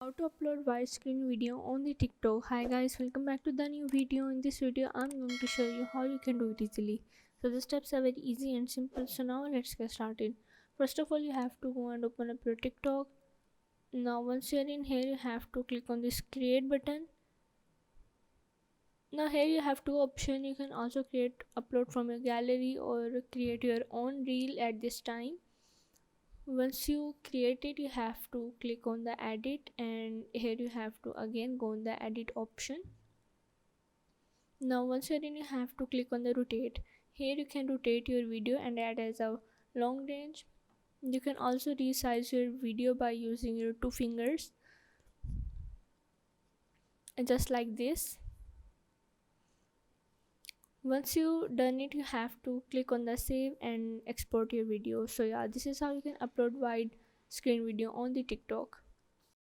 How to upload widescreen video on the TikTok. Hi guys, welcome back to the new video. In this video I'm going to show you how you can do it easily. So the steps are very easy and simple. So now let's get started. First of all, you have to go and open up your TikTok. Now once you're in here, you have to click on this create button. Now here you have two options. You can also create upload from your gallery or create your own reel at this time. Once you create it, you have to click on the edit, and here you have to again go on the edit option. Now once you're in, you have to click on the rotate. Here you can rotate your video and add as a long range. You can also resize your video by using your two fingers, and just like this. Once you done it, you have to click on the save and export your video. So yeah, this is how you can upload wide screen video on the TikTok.